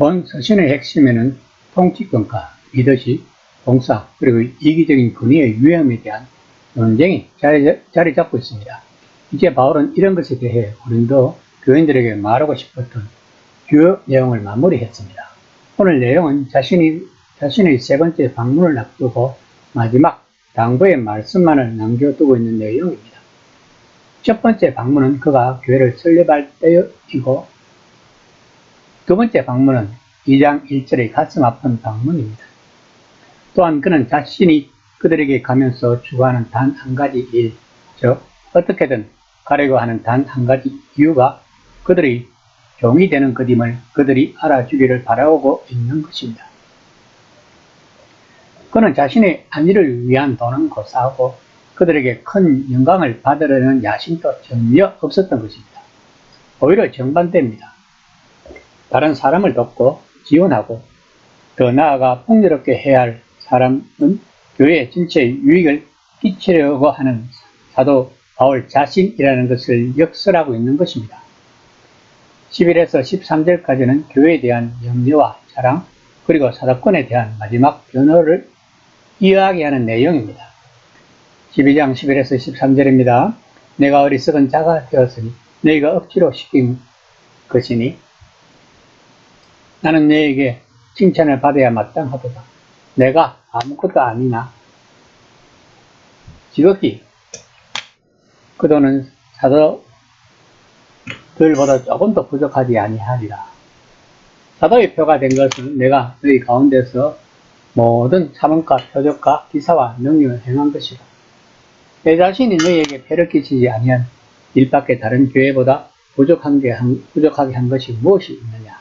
본 서신의 핵심에는 통치권과 리더십, 봉사, 그리고 이기적인 권위의 위험에 대한 논쟁이 자리 잡고 있습니다. 이제 바울은 이런 것에 대해 고린도 교인들에게 말하고 싶었던 주요 내용을 마무리했습니다. 오늘 내용은 자신의 세 번째 방문을 앞두고 마지막 당부의 말씀만을 남겨두고 있는 내용입니다. 첫 번째 방문은 그가 교회를 설립할 때이고, 두 번째 방문은 2장 1절의 가슴 아픈 방문입니다. 또한 그는 자신이 그들에게 가면서 추구하는 단 한 가지 일, 즉 어떻게든 가려고 하는 단 한 가지 이유가 그들의 종이 되는 것임을 그들이 알아주기를 바라고 있는 것입니다. 그는 자신의 안위를 위한 돈은 고사하고 그들에게 큰 영광을 받으려는 야심도 전혀 없었던 것입니다. 오히려 정반대입니다. 다른 사람을 돕고 지원하고 더 나아가 풍요롭게 해야 할 사람은 교회 전체에 유익을 끼치려고 하는 사도 바울 자신이라는 것을 역설하고 있는 것입니다. 11에서 13절까지는 교회에 대한 염려와 자랑, 그리고 사도권에 대한 마지막 변호를 이야기하는 내용입니다. 12장 11에서 13절입니다. 내가 어리석은 자가 되었으니 너희가 억지로 시킨 것이니 나는 너에게 칭찬을 받아야 마땅하도다. 내가 아무것도 아니나 지극히 그도는 사도들보다 조금 더 부족하지 아니하리라. 사도의 표가 된 것은 내가 너희 가운데서 모든 사명과 표적과 기사와 능력을 행한 것이다. 내 자신이 너희에게 패를 끼치지 아니한 일밖에 다른 교회보다 부족하게 한 것이 무엇이 있느냐.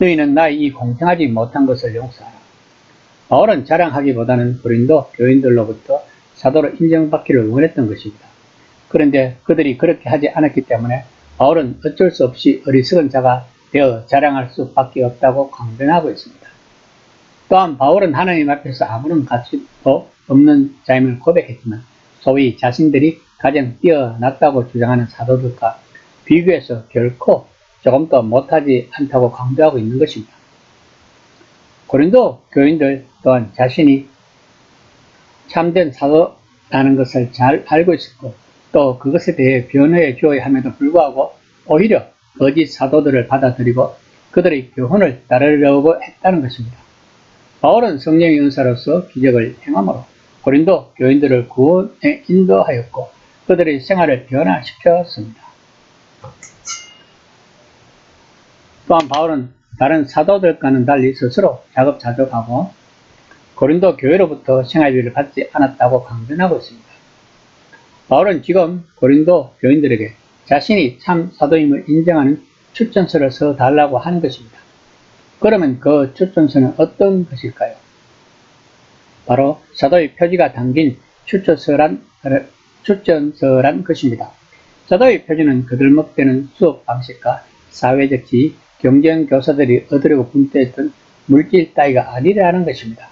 너희는 나의 이 공평하지 못한 것을 용서하라. 바울은 자랑하기보다는 고린도 교인들로부터 사도로 인정받기를 원했던 것입니다. 그런데 그들이 그렇게 하지 않았기 때문에 바울은 어쩔 수 없이 어리석은 자가 되어 자랑할 수밖에 없다고 강변하고 있습니다. 또한 바울은 하나님 앞에서 아무런 가치도 없는 자임을 고백했지만 소위 자신들이 가장 뛰어났다고 주장하는 사도들과 비교해서 결코 조금도 못하지 않다고 강조하고 있는 것입니다. 고린도 교인들 또한 자신이 참된 사도라는 것을 잘 알고 있었고 또 그것에 대해 변호해 주어야 함에도 불구하고 오히려 거짓 사도들을 받아들이고 그들의 교훈을 따르려고 했다는 것입니다. 바울은 성령의 은사로서 기적을 행함으로 고린도 교인들을 구원에 인도하였고 그들의 생활을 변화시켰습니다. 또한 바울은 다른 사도들과는 달리 스스로 자급자족하고 고린도 교회로부터 생활비를 받지 않았다고 강변하고 있습니다. 바울은 지금 고린도 교인들에게 자신이 참 사도임을 인정하는 추천서를 써달라고 하는 것입니다. 그러면 그 추천서는 어떤 것일까요? 바로 사도의 표지가 담긴 추천서란 것입니다. 사도의 표지는 거들먹대는 수업 방식과 사회적 지위, 경쟁교사들이 얻으려고 분투했던 물질 따위가 아니라는 것입니다.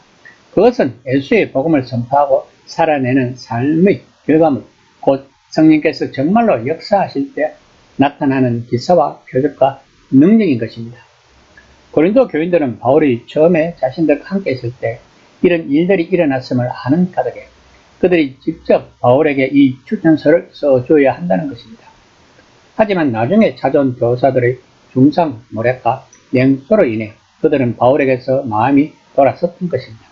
그것은 예수의 복음을 선포하고 살아내는 삶의 결과물, 곧 성령께서 정말로 역사하실 때 나타나는 기사와 표적과 능력인 것입니다. 고린도 교인들은 바울이 처음에 자신들과 함께 있을 때 이런 일들이 일어났음을 아는 까닭에 그들이 직접 바울에게 이 추천서를 써줘야 한다는 것입니다. 하지만 나중에 찾아온 교사들의 중상모략과 냉소로 인해 그들은 바울에게서 마음이 돌아섰던 것입니다.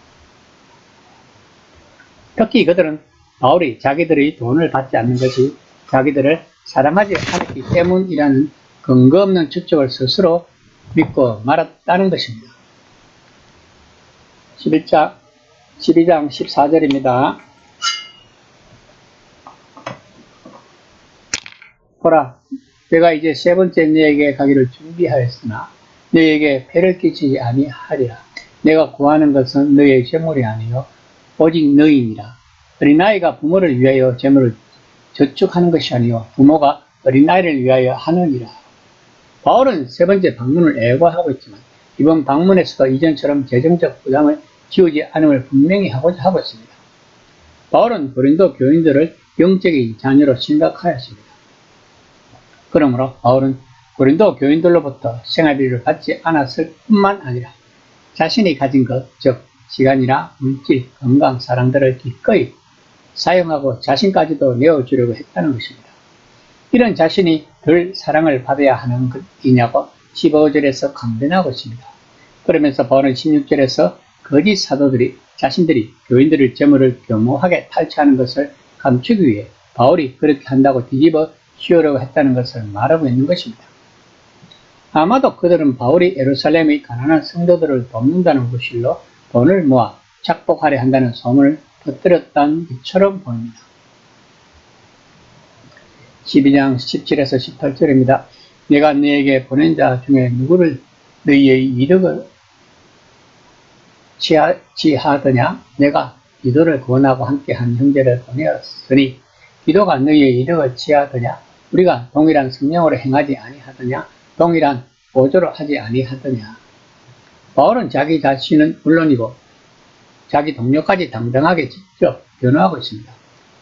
특히 그들은 바울이 자기들의 돈을 받지 않는 것이 자기들을 사랑하지 않았기 때문이라는 근거 없는 추측을 스스로 믿고 말았다는 것입니다. 12장 14절입니다. 보라, 내가 이제 세 번째 너에게 가기를 준비하였으나 너에게 폐를 끼치지 아니하리라. 내가 구하는 것은 너의 재물이 아니요 오직 너희니라. 어린아이가 부모를 위하여 재물을 저축하는 것이 아니요 부모가 어린아이를 위하여 하느니라. 바울은 세 번째 방문을 애고하고 있지만 이번 방문에서도 이전처럼 재정적 부담을 지우지 않음을 분명히 하고자 하고 있습니다. 바울은 고린도 교인들을 영적인 자녀로 생각하였습니다. 그러므로 바울은 고린도 교인들로부터 생활비를 받지 않았을 뿐만 아니라 자신이 가진 것, 즉 시간이나 물질, 건강, 사랑들을 기꺼이 사용하고 자신까지도 내어주려고 했다는 것입니다. 이런 자신이 덜 사랑을 받아야 하는 것이냐고 15절에서 강변하고 있습니다. 그러면서 바울은 16절에서 거짓 사도들이 자신들이 교인들의 재물을 교모하게 탈취하는 것을 감추기 위해 바울이 그렇게 한다고 뒤집어 씌우려고 했다는 것을 말하고 있는 것입니다. 아마도 그들은 바울이 예루살렘의 가난한 성도들을 돕는다는 구실로 돈을 모아 착복하려 한다는 소문을 퍼뜨렸다는 것처럼 보입니다. 12장 17에서 18절입니다. 내가 너에게 보낸 자 중에 누구를 너희의 이득을 취하더냐? 내가 기도를 권하고 함께한 형제를 보내었으니 기도가 너희의 이득을 취하더냐? 우리가 동일한 성령으로 행하지 아니하더냐? 동일한 보조로 하지 아니하더냐? 바울은 자기 자신은 물론이고 자기 동료까지 당당하게 직접 변호하고 있습니다.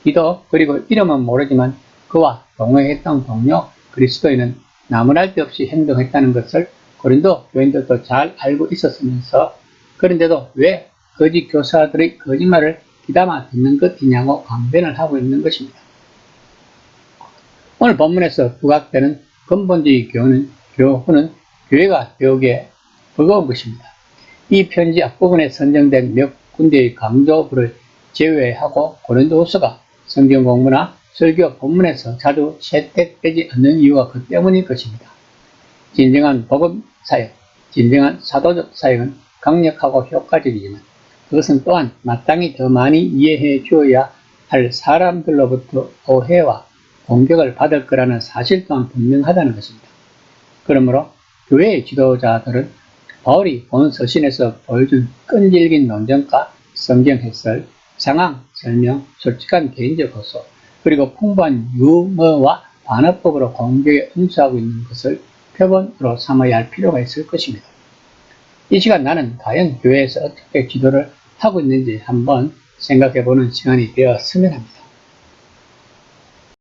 기도 그리고 이름은 모르지만 그와 동행했던 동료 그리스도인은 나무랄 데 없이 행동했다는 것을 고린도 교인들도 잘 알고 있었으면서 그런데도 왜 거짓 교사들의 거짓말을 귀담아 듣는 것이냐고 강변을 하고 있는 것입니다. 오늘 본문에서 부각되는 근본적인 교훈은 교회가 배우기에 버거운 것입니다. 이 편지 앞부분에 선정된 몇 군데의 강조부를 제외하고 고린도후서가 성경 공부나 설교 본문에서 자주 채택되지 않는 이유가 그 때문일 것입니다. 진정한 복음 사역, 진정한 사도적 사역은 강력하고 효과적이지만 그것은 또한 마땅히 더 많이 이해해 주어야 할 사람들로부터 오해와 공격을 받을 거라는 사실 또한 분명하다는 것입니다. 그러므로 교회의 지도자들은 바울이 본 서신에서 보여준 끈질긴 논쟁과 성경 해설, 상황 설명, 솔직한 개인적 호소, 그리고 풍부한 유머와 반어법으로 공격에 응수하고 있는 것을 표본으로 삼아야 할 필요가 있을 것입니다. 이 시간 나는 과연 교회에서 어떻게 기도를 하고 있는지 한번 생각해 보는 시간이 되었으면 합니다.